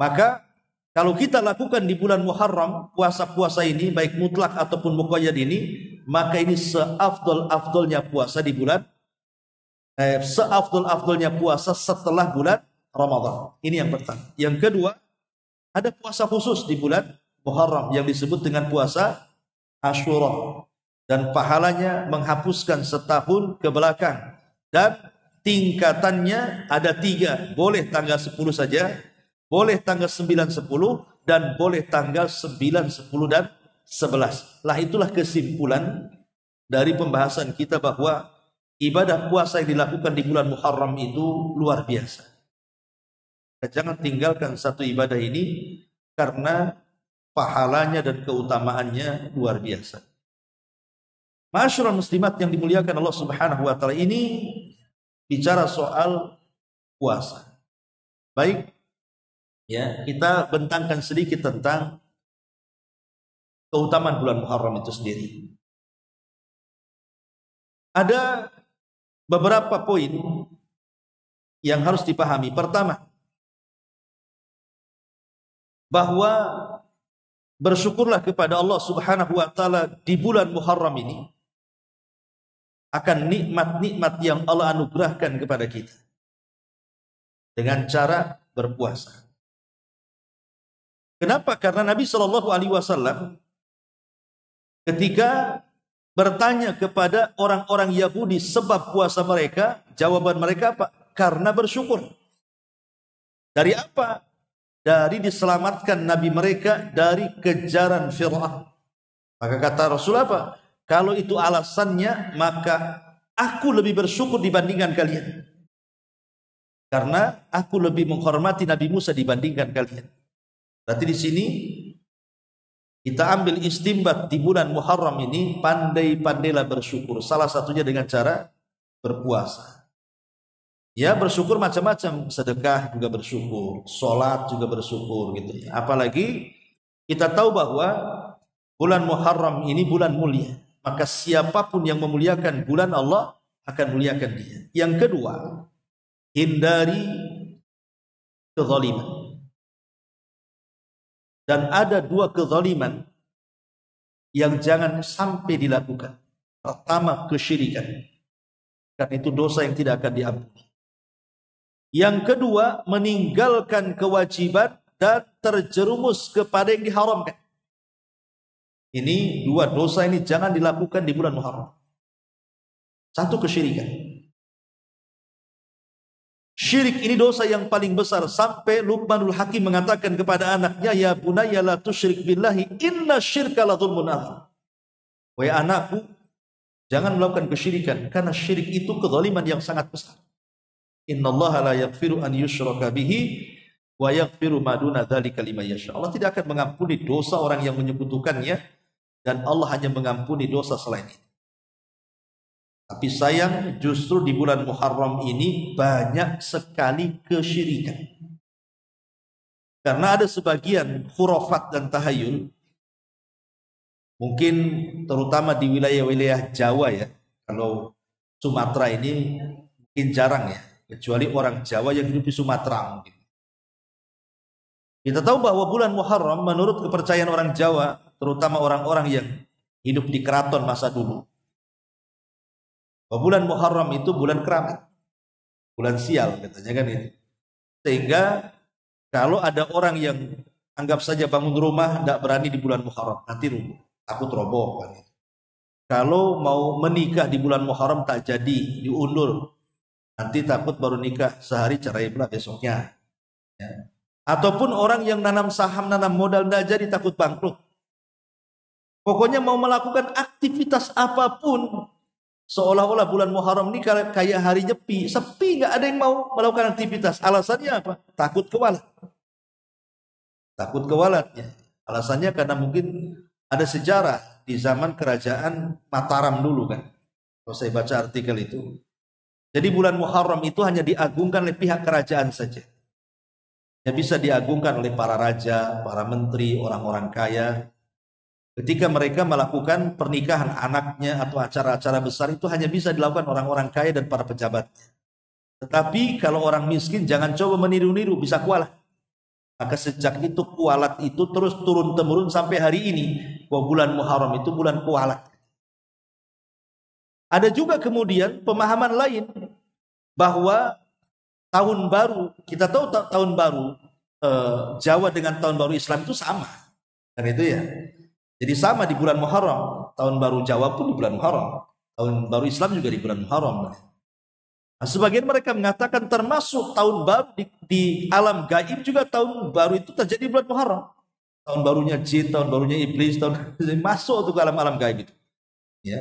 Maka kalau kita lakukan di bulan Muharram puasa-puasa ini, baik mutlak ataupun muqayyad ini, maka ini seafdol-afdolnya puasa di bulan, seafdol-afdolnya puasa setelah bulan Ramadan. Ini yang pertama. Yang kedua, ada puasa khusus di bulan Muharram yang disebut dengan puasa Asyura, dan pahalanya menghapuskan setahun ke belakang, dan tingkatannya ada 3. Boleh tanggal 10 saja, boleh tanggal 9, 10, dan boleh tanggal 9, 10, dan 11. Lah itulah kesimpulan dari pembahasan kita bahwa ibadah puasa yang dilakukan di bulan Muharram itu luar biasa. Jangan tinggalkan satu ibadah ini karena pahalanya dan keutamaannya luar biasa. Ma'asyiral muslimat yang dimuliakan Allah Subhanahu wa taala, ini bicara soal puasa. Baik, ya, kita bentangkan sedikit tentang keutamaan bulan Muharram itu sendiri. Ada beberapa poin yang harus dipahami. Pertama, bahwa bersyukurlah kepada Allah Subhanahu wa taala di bulan Muharram ini akan nikmat-nikmat yang Allah anugerahkan kepada kita dengan cara berpuasa. Kenapa? Karena Nabi Shallallahu Alaihi Wasallam ketika bertanya kepada orang-orang Yahudi sebab puasa mereka, jawaban mereka apa? Karena bersyukur. Dari apa? Dari diselamatkan Nabi mereka dari kejaran Fir'aun. Maka kata Rasul apa? Kalau itu alasannya, maka aku lebih bersyukur dibandingkan kalian. Karena aku lebih menghormati Nabi Musa dibandingkan kalian. Berarti di sini kita ambil istimbat di bulan Muharram ini, pandai-pandailah bersyukur. Salah satunya dengan cara berpuasa. Ya, bersyukur macam-macam, sedekah juga bersyukur, sholat juga bersyukur gitu. Apalagi kita tahu bahwa bulan Muharram ini bulan mulia, maka siapapun yang memuliakan bulan Allah akan muliakan dia. Yang kedua, hindari kezaliman. Dan ada dua kezaliman yang jangan sampai dilakukan. Pertama, kesyirikan. Karena itu dosa yang tidak akan diampuni. Yang kedua, meninggalkan kewajiban dan terjerumus kepada yang diharamkan. Ini dua dosa ini jangan dilakukan di bulan Muharram. Satu, kesyirikan. Syirik ini dosa yang paling besar, sampai Luqmanul Hakim mengatakan kepada anaknya, ya bunayya la tusyrik billahi inna syirka la dzulmun adzim. Wahai anakku, jangan melakukan kesyirikan karena syirik itu kezaliman yang sangat besar. Innallaha la yaghfiru an yushraka bihi wa yaghfiru ma duna dzalika liman yasha. Allah tidak akan mengampuni dosa orang yang menyekutukannya, dan Allah hanya mengampuni dosa selain itu. Tapi sayang, justru di bulan Muharram ini banyak sekali kesyirikan. Karena ada sebagian khurafat dan tahayul, mungkin terutama di wilayah-wilayah Jawa ya. Kalau Sumatera ini mungkin jarang ya, kecuali orang Jawa yang hidup di Sumatera mungkin. Kita tahu bahwa bulan Muharram menurut kepercayaan orang Jawa, terutama orang-orang yang hidup di keraton masa dulu, bahwa bulan Muharram itu bulan keramat, bulan sial katanya kan itu. Sehingga kalau ada orang yang anggap saja bangun rumah tidak berani di bulan Muharram, nanti rubuh, takut roboh kan. Kalau mau menikah di bulan Muharram tak jadi, diundur, nanti takut baru nikah sehari cerai pula besoknya. Ya. Ataupun orang yang nanam saham, nanam modal tidak jadi, takut bangkrut. Pokoknya mau melakukan aktivitas apapun, seolah-olah bulan Muharram ini kayak hari nyepi, sepi, nggak ada yang mau melakukan aktivitas. Alasannya apa? Takut kewalat. Takut kewalatnya. Alasannya karena mungkin ada sejarah di zaman kerajaan Mataram dulu kan. Kalau saya baca artikel itu. Jadi bulan Muharram itu hanya diagungkan oleh pihak kerajaan saja. Yang bisa diagungkan oleh para raja, para menteri, orang-orang kaya. Ketika mereka melakukan pernikahan anaknya atau acara-acara besar, itu hanya bisa dilakukan orang-orang kaya dan para pejabat. Tetapi kalau orang miskin jangan coba meniru-niru, bisa kualat. Maka sejak itu kualat itu terus turun-temurun sampai hari ini. Bahwa bulan Muharram itu bulan kualat. Ada juga kemudian pemahaman lain bahwa tahun baru, kita tahu tahun baru Jawa dengan tahun baru Islam itu sama. Kan itu ya. Jadi sama di bulan Muharram, tahun baru Jawa pun di bulan Muharram, tahun baru Islam juga di bulan Muharram. Nah, sebagian mereka mengatakan termasuk tahun baru di alam gaib juga tahun baru itu terjadi di bulan Muharram. Tahun barunya jin, tahun barunya iblis, tahun masuk ke alam-alam gaib itu. Ya.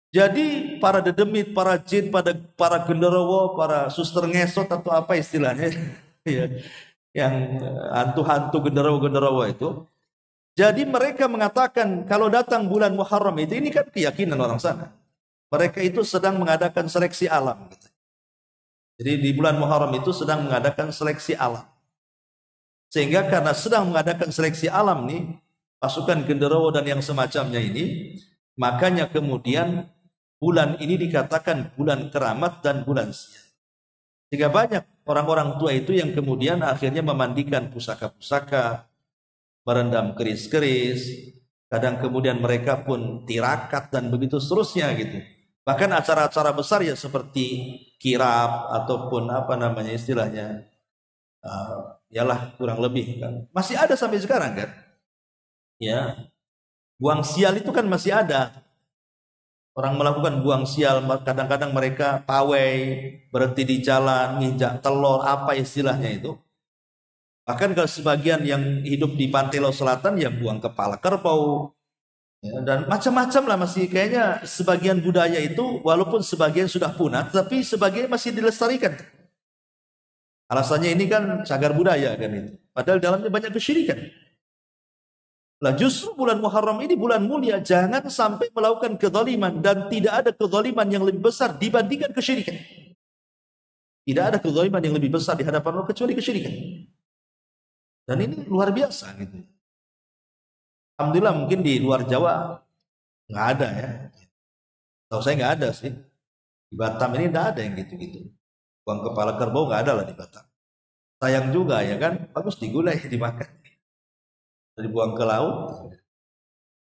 Jadi para dedemit, para jin, para genderuwo, para suster ngesot atau apa istilahnya, ya, yang hantu-hantu genderuwo-genderuwo itu. Jadi mereka mengatakan kalau datang bulan Muharram itu, ini kan keyakinan orang sana. Mereka itu sedang mengadakan seleksi alam. Gitu. Jadi di bulan Muharram itu sedang mengadakan seleksi alam. Sehingga karena sedang mengadakan seleksi alam nih, pasukan genderuwo dan yang semacamnya ini, makanya kemudian bulan ini dikatakan bulan keramat dan bulan sial. Sehingga banyak orang-orang tua itu yang kemudian akhirnya memandikan pusaka-pusaka, merendam keris-keris, kadang kemudian mereka pun tirakat dan begitu seterusnya gitu. Bahkan acara-acara besar ya seperti kirap ataupun apa namanya istilahnya, yalah kurang lebih kan masih ada sampai sekarang kan. Ya, buang sial itu kan masih ada. Orang melakukan buang sial, kadang-kadang mereka pawai, berhenti di jalan, nginjak telur, apa istilahnya itu. Bahkan kalau sebagian yang hidup di Pantai Laut Selatan ya buang kepala kerbau, ya, dan macam-macam lah masih kayaknya sebagian budaya itu walaupun sebagian sudah punah, tapi sebagian masih dilestarikan. Alasannya ini kan cagar budaya kan itu. Padahal dalamnya banyak kesyirikan. Lah justru bulan Muharram ini bulan mulia, jangan sampai melakukan kezaliman, dan tidak ada kezaliman yang lebih besar dibandingkan kesyirikan. Tidak ada kezaliman yang lebih besar di hadapan Allah kecuali kesyirikan. Dan ini luar biasa gitu. Alhamdulillah mungkin di luar Jawa nggak ada ya. Tahu saya nggak ada sih. Di Batam ini nggak ada yang gitu-gitu. Buang kepala kerbau nggak ada lah di Batam. Sayang juga ya kan, bagus digulai dimakan. Dibuang ke laut.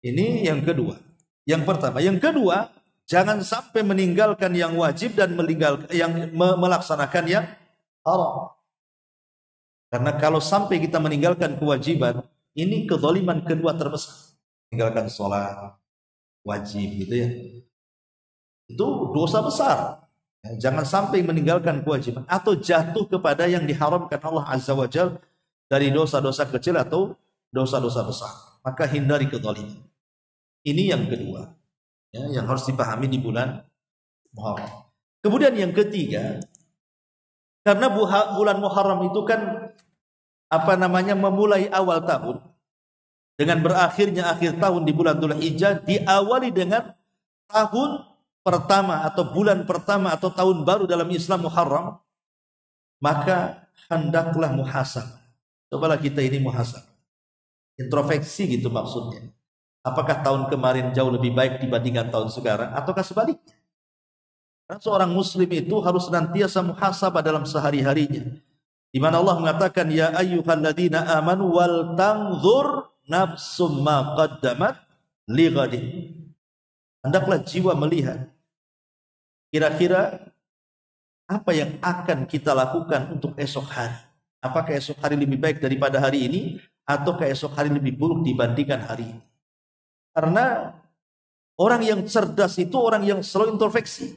Ini yang kedua. Yang pertama, yang kedua, jangan sampai meninggalkan yang wajib dan melaksanakan yang haram. Karena kalau sampai kita meninggalkan kewajiban, ini kezaliman kedua terbesar. Meninggalkan sholat wajib gitu ya. Itu dosa besar. Jangan sampai meninggalkan kewajiban atau jatuh kepada yang diharamkan Allah Azza wa Jalla dari dosa-dosa kecil atau dosa-dosa besar, maka hindari kezaliman. Ini yang kedua, ya, yang harus dipahami di bulan Muharram. Kemudian yang ketiga, karena bulan Muharram itu kan apa namanya memulai awal tahun dengan berakhirnya akhir tahun di bulan Dzulhijjah, diawali dengan tahun pertama atau bulan pertama atau tahun baru dalam Islam Muharram, maka hendaklah muhasabah. Cobalah kita ini muhasabah. Introspeksi gitu maksudnya. Apakah tahun kemarin jauh lebih baik dibandingkan tahun sekarang ataukah sebaliknya? Karena seorang muslim itu harus senantiasa muhasabah dalam sehari-harinya. Di mana Allah mengatakan ya ayyuhalladzina amanu wal tanzur nafsum ma qaddamat lighadin. Hendaklah jiwa melihat kira-kira apa yang akan kita lakukan untuk esok hari. Apakah esok hari lebih baik daripada hari ini atau esok hari lebih buruk dibandingkan hari ini. Karena orang yang cerdas itu orang yang selalu introspeksi.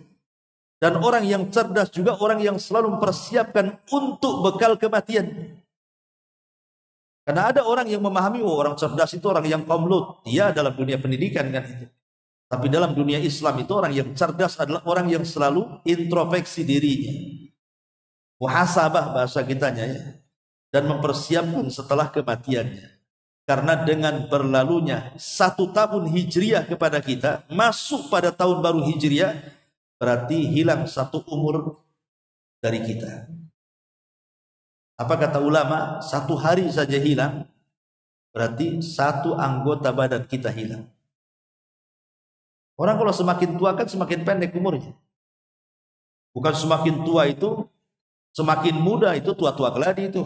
Dan orang yang cerdas juga orang yang selalu mempersiapkan untuk bekal kematian. Karena ada orang yang memahami orang cerdas itu orang yang komlut. Dia dalam dunia pendidikan kan itu. Tapi dalam dunia Islam itu orang yang cerdas adalah orang yang selalu introspeksi dirinya. Muhasabah bahasa kitanya ya. Dan mempersiapkan setelah kematiannya. Karena dengan berlalunya 1 tahun hijriah kepada kita, masuk pada tahun baru hijriah, berarti hilang 1 umur dari kita. Apa kata ulama? 1 hari saja hilang, berarti 1 anggota badan kita hilang. Orang kalau semakin tua kan semakin pendek umurnya. Bukan semakin tua itu semakin muda, itu tua-tua geladi itu.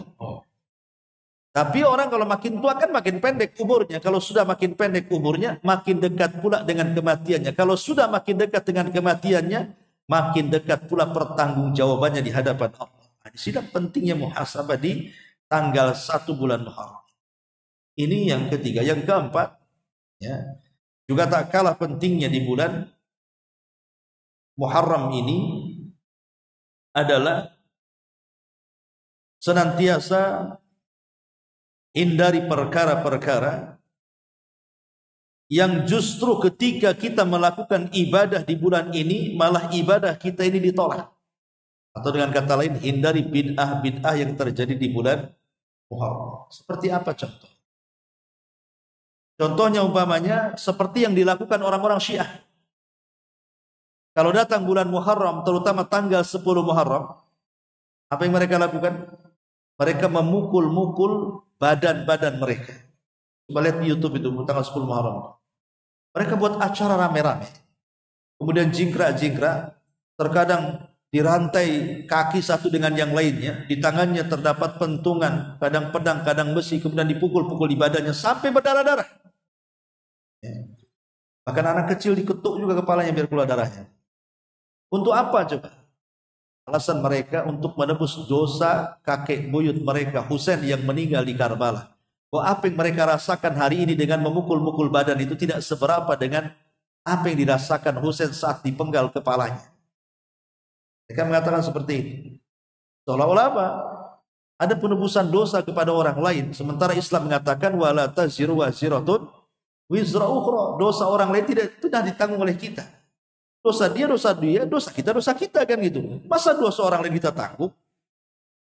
Tapi orang kalau makin tua kan makin pendek umurnya. Kalau sudah makin pendek umurnya, makin dekat pula dengan kematiannya. Kalau sudah makin dekat dengan kematiannya, makin dekat pula pertanggungjawabannya di hadapan Allah. Nah, di sini pentingnya muhasabah di tanggal 1 bulan Muharram. Ini yang ketiga. Yang keempat, ya, juga tak kalah pentingnya di bulan Muharram ini adalah senantiasa hindari perkara-perkara yang justru ketika kita melakukan ibadah di bulan ini, malah ibadah kita ini ditolak. Atau dengan kata lain, hindari bid'ah-bid'ah yang terjadi di bulan Muharram. Seperti apa contoh? Contohnya umpamanya seperti yang dilakukan orang-orang Syiah. Kalau datang bulan Muharram, terutama tanggal 10 Muharram, apa yang mereka lakukan? Mereka memukul-mukul badan-badan mereka. Coba lihat di YouTube itu tanggal 10 Muharram. Mereka buat acara rame-rame. Kemudian jingkrak-jingkrak, terkadang dirantai kaki satu dengan yang lainnya, di tangannya terdapat pentungan, kadang pedang, kadang besi, kemudian dipukul-pukul di badannya sampai berdarah-darah. Ya. Bahkan anak kecil diketuk juga kepalanya biar keluar darahnya. Untuk apa coba? Alasan mereka untuk menebus dosa kakek buyut mereka Husain yang meninggal di Karbala. Bahwa apa yang mereka rasakan hari ini dengan memukul-mukul badan itu tidak seberapa dengan apa yang dirasakan Husain saat dipenggal kepalanya. Mereka mengatakan seperti ini. Seolah-olah apa? Ada penebusan dosa kepada orang lain. Sementara Islam mengatakan wala taziru waziratun wizra ukhra. Dosa orang lain tidak ditanggung oleh kita. Dosa dia, dosa kita kan gitu. Masa dosa orang lain kita tanggung?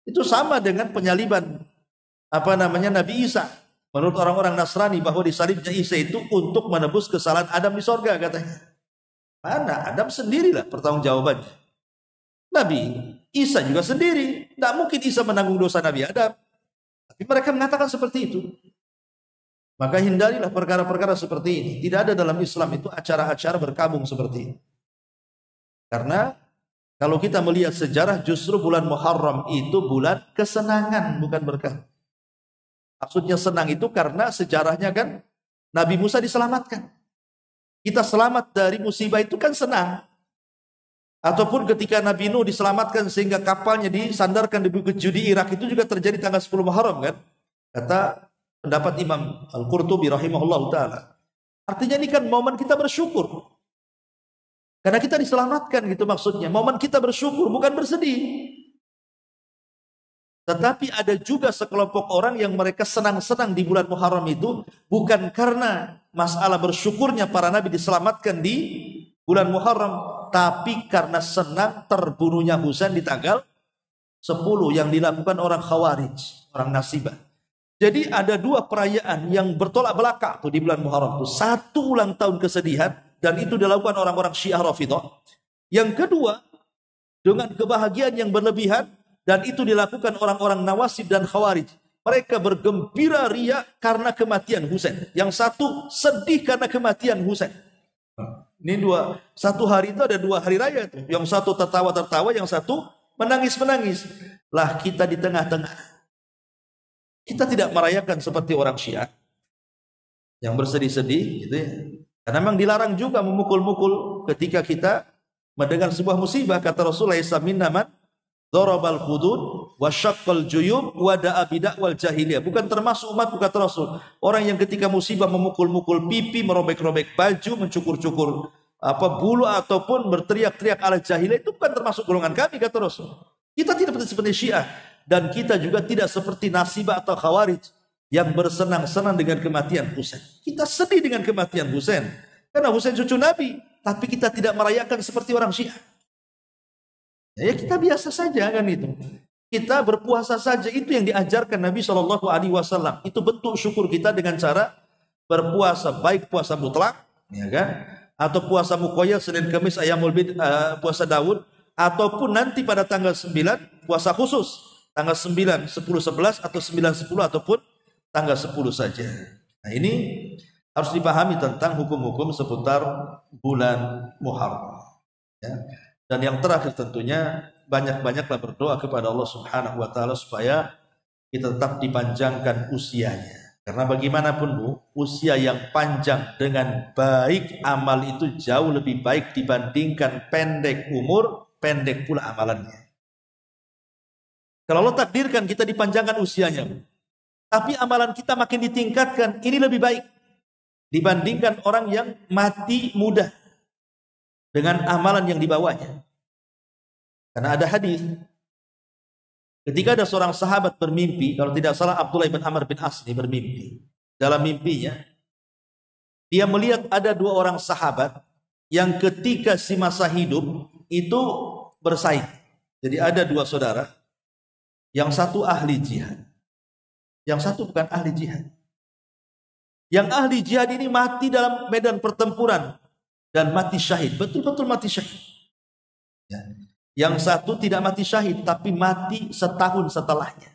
Itu sama dengan penyaliban Nabi Isa. Menurut orang-orang Nasrani bahwa disalibnya Isa itu untuk menebus kesalahan Adam di sorga katanya. Mana Adam sendirilah pertanggungjawabannya. Nabi Isa juga sendiri. Tidak mungkin Isa menanggung dosa Nabi Adam. Tapi mereka mengatakan seperti itu. Maka hindarilah perkara-perkara seperti ini. Tidak ada dalam Islam itu acara-acara berkabung seperti ini. Karena kalau kita melihat sejarah justru bulan Muharram itu bulan kesenangan bukan berkah. Maksudnya senang itu karena sejarahnya kan Nabi Musa diselamatkan. Kita selamat dari musibah itu kan senang. Ataupun ketika Nabi Nuh diselamatkan sehingga kapalnya disandarkan di Bukit Judi Irak itu juga terjadi tanggal 10 Muharram kan. Kata pendapat Imam Al-Qurtubi rahimahullah ta'ala. Artinya ini kan momen kita bersyukur. Karena kita diselamatkan gitu maksudnya. Momen kita bersyukur bukan bersedih. Tetapi ada juga sekelompok orang yang mereka senang-senang di bulan Muharram itu bukan karena masalah bersyukurnya para nabi diselamatkan di bulan Muharram, tapi karena senang terbunuhnya Husain di tanggal 10 yang dilakukan orang Khawarij, orang Nasibah. Jadi ada dua perayaan yang bertolak belakang tuh di bulan Muharram itu. Satu ulang tahun kesedihan dan itu dilakukan orang-orang Syiah Rafidhah. Yang kedua dengan kebahagiaan yang berlebihan dan itu dilakukan orang-orang Nawasib dan Khawarij. Mereka bergembira ria karena kematian Husain. Yang satu sedih karena kematian Husain. Ini satu hari itu ada dua hari raya itu. Yang satu tertawa-tertawa, yang satu menangis-menangis. Lah kita di tengah-tengah. Kita tidak merayakan seperti orang Syiah yang bersedih-sedih gitu ya. Karena memang dilarang juga memukul-mukul ketika kita mendengar sebuah musibah. Kata Rasulullah SAW, Dorobal hudud wa syaqqal juyub wa da'a bida'wal jahiliyah. Bukan termasuk umatku kata Rasul. Orang yang ketika musibah memukul-mukul pipi, merobek-robek baju, mencukur-cukur bulu ataupun berteriak-teriak ala jahiliyah, itu bukan termasuk golongan kami kata Rasul. Kita tidak seperti Syiah dan kita juga tidak seperti Nasibah atau Khawarij yang bersenang-senang dengan kematian Husain. Kita sedih dengan kematian Husain karena Husain cucu Nabi, tapi kita tidak merayakan seperti orang Syiah. Ya kita biasa saja kan itu. Kita berpuasa saja, itu yang diajarkan Nabi SAW. Itu bentuk syukur kita dengan cara berpuasa, baik puasa mutlak, ya kan? Atau puasa muqayyad Senin Kamis Ayyamul Bid, puasa Daud, ataupun nanti pada tanggal 9 puasa khusus, tanggal 9, 10, 11 atau 9, 10 ataupun tanggal 10 saja. Nah ini harus dipahami tentang hukum-hukum seputar bulan Muharram. Ya. Dan yang terakhir tentunya banyak-banyaklah berdoa kepada Allah Subhanahu wa taala supaya kita tetap dipanjangkan usianya. Karena bagaimanapun Bu, usia yang panjang dengan baik amal itu jauh lebih baik dibandingkan pendek umur, pendek pula amalannya. Kalau Allah takdirkan kita dipanjangkan usianya, tapi amalan kita makin ditingkatkan, ini lebih baik dibandingkan orang yang mati muda dengan amalan yang dibawanya. Karena ada hadis ketika ada seorang sahabat bermimpi, kalau tidak salah Abdullah bin Amr bin As ini bermimpi. Dalam mimpinya dia melihat ada dua orang sahabat yang ketika si masa hidup itu bersaing. Jadi ada dua saudara, yang satu ahli jihad, yang satu bukan ahli jihad. Yang ahli jihad ini mati dalam medan pertempuran dan mati syahid, betul-betul mati syahid. Ya. Yang satu tidak mati syahid, tapi mati setahun setelahnya.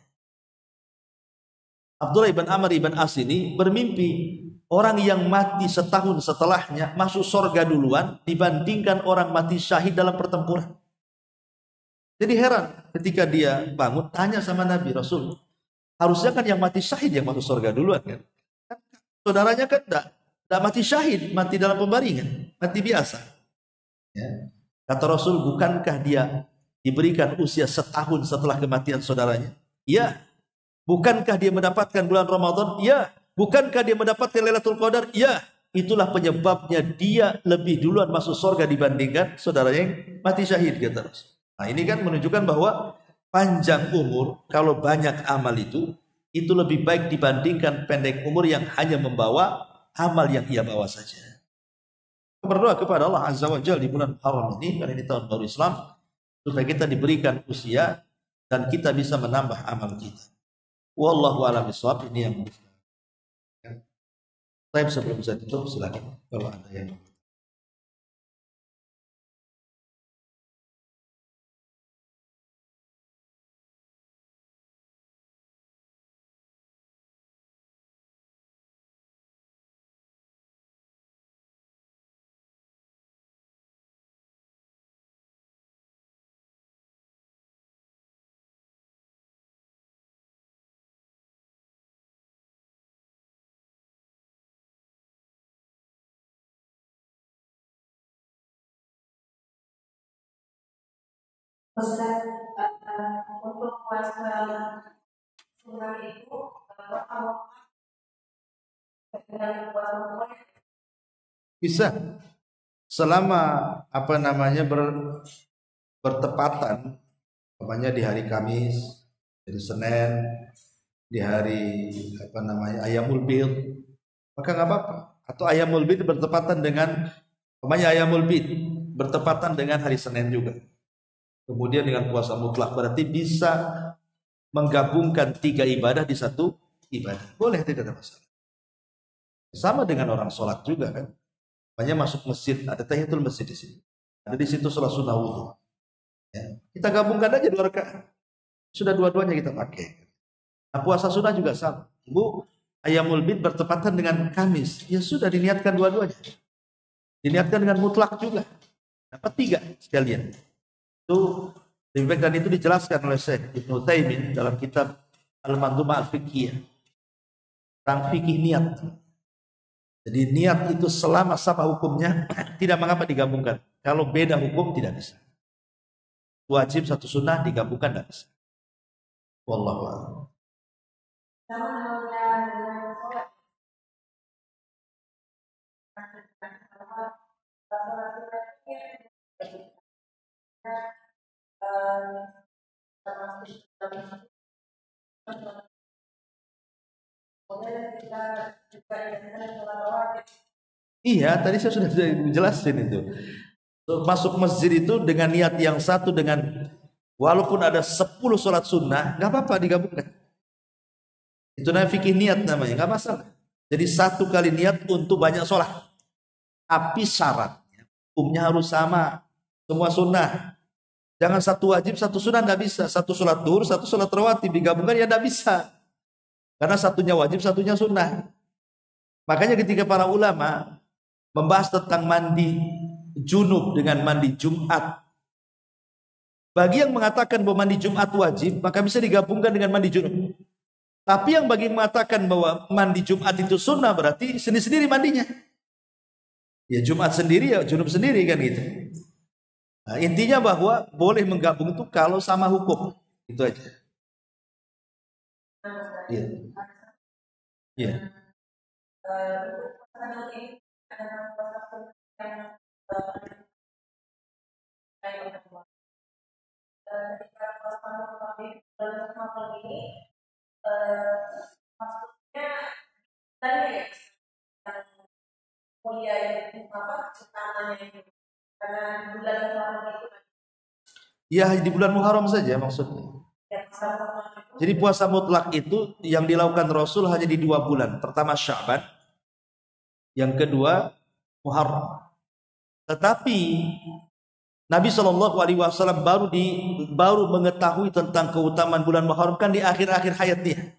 Abdullah ibn Amr ibn As ini bermimpi orang yang mati setahun setelahnya masuk surga duluan dibandingkan orang mati syahid dalam pertempuran. Jadi heran ketika dia bangun tanya sama Nabi Rasul, harusnya kan yang mati syahid yang masuk surga duluan kan. Saudaranya kan enggak mati syahid, mati dalam pembaringan, mati biasa. Ya. Kata Rasul, bukankah dia diberikan usia setahun setelah kematian saudaranya? Ya. Bukankah dia mendapatkan bulan Ramadan? Ya. Bukankah dia mendapatkan Lailatul Qadar? Ya. Itulah penyebabnya dia lebih duluan masuk surga dibandingkan saudaranya yang mati syahid, kata Rasul. Nah, ini kan menunjukkan bahwa panjang umur kalau banyak amal itu lebih baik dibandingkan pendek umur yang hanya membawa amal yang ia bawa saja. Berdoa kepada Allah Azza wa Jalla di bulan Haram ini, karena ini tahun baru Islam, supaya kita diberikan usia dan kita bisa menambah amal kita. Wallahu a'lam bishawab. Ini yang saya sebelum bisa tutup, silakan kalau ada yang Ustaz, untuk puasa sunnah itu dengan puasa bisa selama bertepatan, namanya di hari Kamis, di Senin, di hari Ayamul Bid, maka nggak apa-apa. Atau Ayamul Bid bertepatan dengan Ayamul Bid bertepatan dengan hari Senin juga. Kemudian dengan puasa mutlak, berarti bisa menggabungkan 3 ibadah di satu ibadah. Boleh, tidak ada masalah. Sama dengan orang sholat juga kan. Banyak masuk masjid, ada tahiyatul masjid di sini. Ada di situ sholat sunnah wudu. Ya. Kita gabungkan aja 2 rakaat. Sudah dua-duanya kita pakai. Nah, puasa sunnah juga sama. Ibu, Ayamul Bid bertepatan dengan Kamis. Ya sudah diniatkan dua-duanya. Diniatkan dengan mutlak juga. Dapat 3 sekalian. Itu lebih baik, dan itu dijelaskan oleh Syekh Ibnu Utsaimin dalam kitab Al-Mandhumah Al-Fiqhiyah tentang fikih niat. Jadi niat itu selama sama hukumnya tidak mengapa digabungkan. Kalau beda hukum tidak bisa. Wajib satu sunnah digabungkan tidak bisa. Wallahu a'lam. Iya, tadi saya sudah jelasin itu. Masuk masjid itu dengan niat yang satu, dengan walaupun ada 10 sholat sunnah, nggak apa-apa digabungkan. Itu namanya fikih niat namanya, nggak masalah. Jadi satu kali niat untuk banyak sholat. Tapi syaratnya, hukumnya harus sama. Semua sunnah. Jangan satu wajib, satu sunnah, nggak bisa. Satu sholat duhur, satu sholat rawatib digabungkan, ya nggak bisa. Karena satunya wajib, satunya sunnah. Makanya ketika para ulama membahas tentang mandi junub dengan mandi Jumat, bagi yang mengatakan bahwa mandi Jumat wajib, maka bisa digabungkan dengan mandi junub. Tapi yang bagi mengatakan bahwa mandi Jumat itu sunnah, berarti sendiri-sendiri mandinya. Ya Jumat sendiri, ya junub sendiri kan gitu. Nah, intinya bahwa boleh menggabung itu kalau sama hukum. Itu aja. Iya. Iya. maksudnya tadi ya mulia yang utamanya itu karena bulan Ramadan itu Ya di bulan Muharram saja maksudnya. Jadi puasa mutlak itu yang dilakukan Rasul hanya di 2 bulan. Pertama Sya'ban, yang kedua Muharram. Tetapi Nabi SAW baru mengetahui tentang keutamaan bulan Muharram kan di akhir-akhir hayatnya.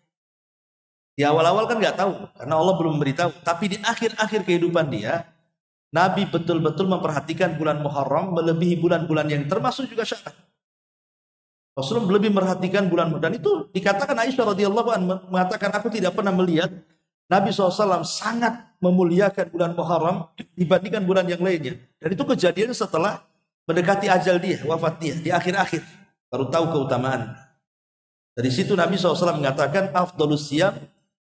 Di awal-awal kan nggak tahu karena Allah belum memberitahu. Tapi di akhir-akhir kehidupan dia, Nabi betul-betul memperhatikan bulan Muharram melebihi bulan-bulan yang termasuk juga Sya'ban. Rasulullah lebih merhatikan bulan dan itu dikatakan Aisyah radhiyallahu anha mengatakan aku tidak pernah melihat Nabi SAW sangat memuliakan bulan Muharram dibandingkan bulan yang lainnya. Dan itu kejadian setelah mendekati ajal dia, wafat dia di akhir-akhir baru tahu keutamaan. Dari situ Nabi SAW mengatakan afdalus siyam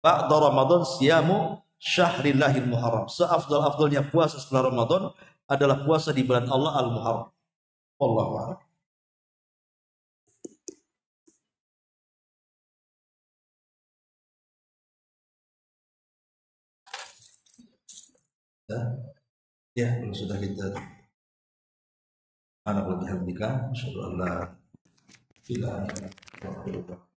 ba'da Ramadan siyamu syahrillahil Muharram. Seafdal-afdalnya puasa setelah Ramadan adalah puasa di bulan Allah Al-Muharram. Wallahu a'lam. Ya, kalau sudah kita anak lebih hamdika, insyaallah ilaha illallah.